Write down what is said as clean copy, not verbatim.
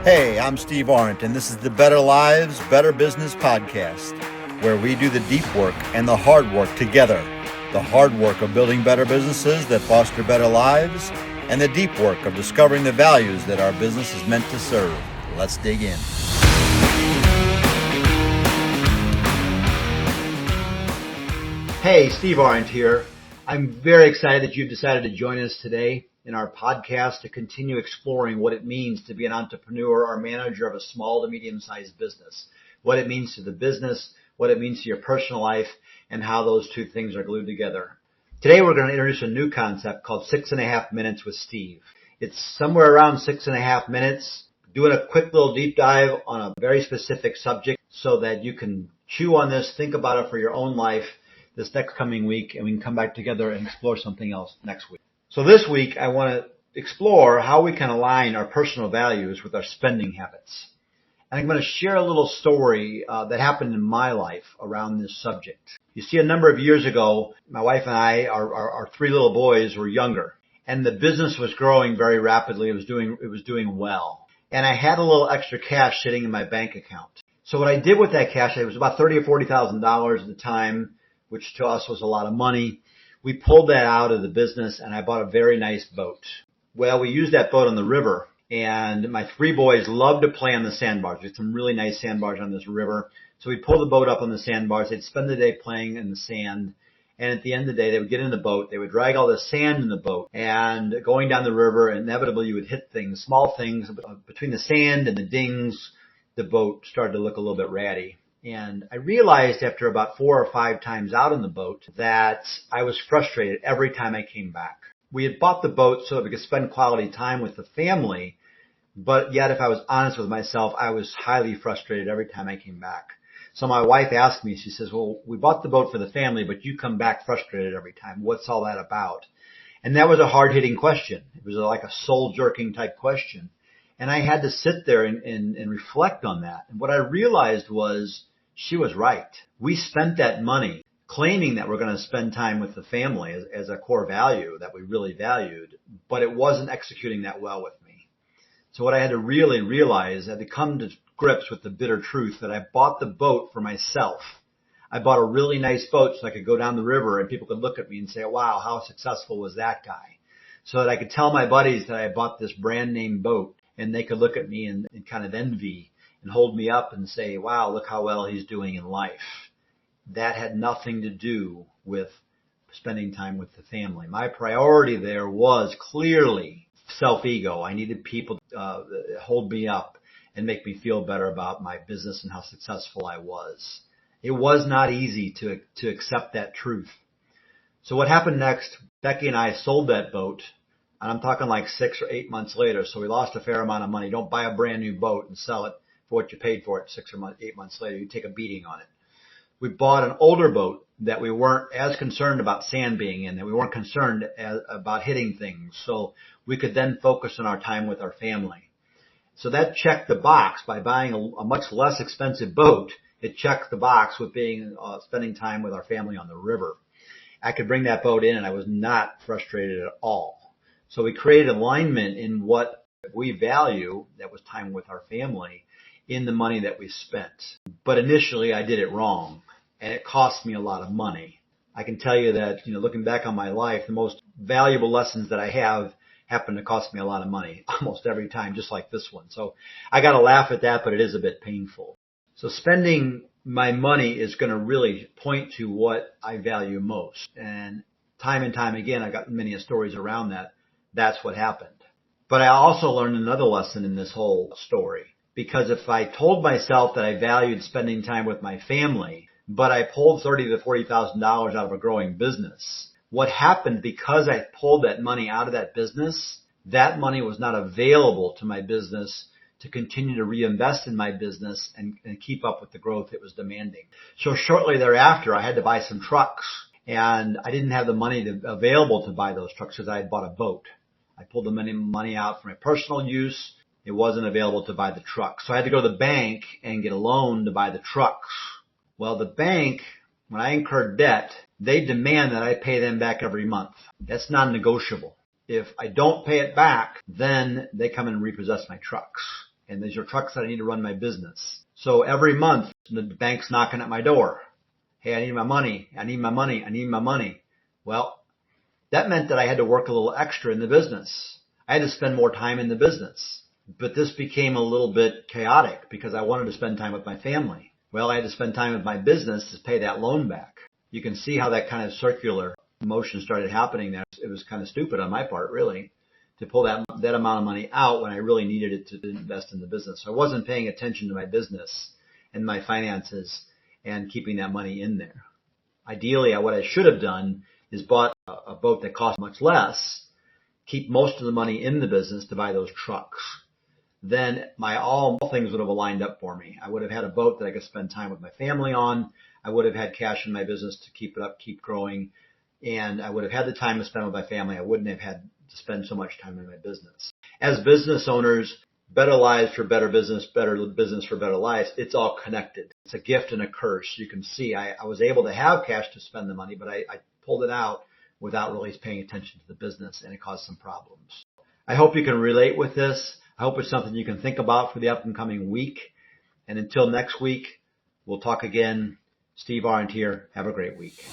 Hey, I'm Steve Arndt, and this is the Better Lives, Better Business podcast, where we do the deep work and the hard work together. The hard work of building better businesses that foster better lives, and the deep work of discovering the values that our business is meant to serve. Let's dig in. Hey, Steve Arndt here. I'm very excited that you've decided to join us today in our podcast to continue exploring what it means to be an entrepreneur or manager of a small to medium-sized business, what it means to the business, what it means to your personal life, and how those two things are glued together. Today we're going to introduce a new concept called 6.5 Minutes with Steve. It's somewhere around 6.5 minutes, doing a quick little deep dive on a very specific subject so that you can chew on this, think about it for your own life this next coming week, and we can come back together and explore something else next week. So this week, I want to explore how we can align our personal values with our spending habits. And I'm going to share a little story that happened in my life around this subject. You see, a number of years ago, my wife and I, our three little boys were younger, and the business was growing very rapidly. It was doing well. And I had a little extra cash sitting in my bank account. So what I did with that cash, it was about $30,000 or $40,000 at the time, which to us was a lot of money. We pulled that out of the business, and I bought a very nice boat. Well, we used that boat on the river, and my three boys loved to play on the sandbars. We had some really nice sandbars on this river. So we'd pull the boat up on the sandbars. They'd spend the day playing in the sand, and at the end of the day, they would get in the boat. They would drag all the sand in the boat, and going down the river, inevitably you would hit things, small things. Between the sand and the dings, the boat started to look a little bit ratty. And I realized after about 4 or 5 times out on the boat that I was frustrated every time I came back. We had bought the boat so that we could spend quality time with the family, but yet if I was honest with myself, I was highly frustrated every time I came back. So my wife asked me, she says, well, we bought the boat for the family, but you come back frustrated every time. What's all that about? And that was a hard-hitting question. It was like a soul-jerking type question. And I had to sit there and reflect on that. And what I realized was, she was right. We spent that money claiming that we're going to spend time with the family as a core value that we really valued, but it wasn't executing that well with me. So what I had to really realize, I had to come to grips with the bitter truth that I bought the boat for myself. I bought a really nice boat so I could go down the river and people could look at me and say, wow, how successful was that guy? So that I could tell my buddies that I bought this brand name boat and they could look at me and kind of envy and hold me up and say, wow, look how well he's doing in life. That had nothing to do with spending time with the family. My priority there was clearly self-ego. I needed people to hold me up and make me feel better about my business and how successful I was. It was not easy to accept that truth. So what happened next, Becky and I sold that boat, and I'm talking like 6 or 8 months later, so we lost a fair amount of money. Don't buy a brand new boat and sell it for what you paid for it 6 or 8 months later. You take a beating on it. We bought an older boat that we weren't as concerned about sand being in, that we weren't concerned about hitting things, so we could then focus on our time with our family. So that checked the box by buying a much less expensive boat. It checked the box with spending time with our family on the river. I could bring that boat in and I was not frustrated at all. So we created alignment in what we value, that was time with our family, in the money that we spent. But initially I did it wrong and it cost me a lot of money. I can tell you that, looking back on my life, the most valuable lessons that I have happen to cost me a lot of money almost every time, just like this one. So I got to laugh at that, but it is a bit painful. So spending my money is going to really point to what I value most. And time again, I got many stories around that. That's what happened. But I also learned another lesson in this whole story. Because if I told myself that I valued spending time with my family, but I pulled $30,000 to $40,000 out of a growing business, what happened because I pulled that money out of that business, that money was not available to my business to continue to reinvest in my business and keep up with the growth it was demanding. So shortly thereafter, I had to buy some trucks, and I didn't have the money available to buy those trucks because I had bought a boat. I pulled the money out for my personal use. It wasn't available to buy the truck. So I had to go to the bank and get a loan to buy the trucks. Well, the bank, when I incurred debt, they demand that I pay them back every month. That's non-negotiable. If I don't pay it back, then they come and repossess my trucks. And these are trucks that I need to run my business. So every month, the bank's knocking at my door. Hey, I need my money. I need my money. I need my money. Well, that meant that I had to work a little extra in the business. I had to spend more time in the business. But this became a little bit chaotic because I wanted to spend time with my family. Well, I had to spend time with my business to pay that loan back. You can see how that kind of circular motion started happening there. It was kind of stupid on my part, really, to pull that amount of money out when I really needed it to invest in the business. So I wasn't paying attention to my business and my finances and keeping that money in there. Ideally, what I should have done is bought a boat that cost much less, keep most of the money in the business to buy those trucks. Then all things would have aligned up for me. I would have had a boat that I could spend time with my family on. I would have had cash in my business to keep it up, keep growing. And I would have had the time to spend with my family. I wouldn't have had to spend so much time in my business. As business owners, better lives for better business for better lives. It's all connected. It's a gift and a curse. You can see I was able to have cash to spend the money, but I pulled it out without really paying attention to the business, and it caused some problems. I hope you can relate with this. I hope it's something you can think about for the upcoming week. And until next week, we'll talk again. Steve Arndt here. Have a great week.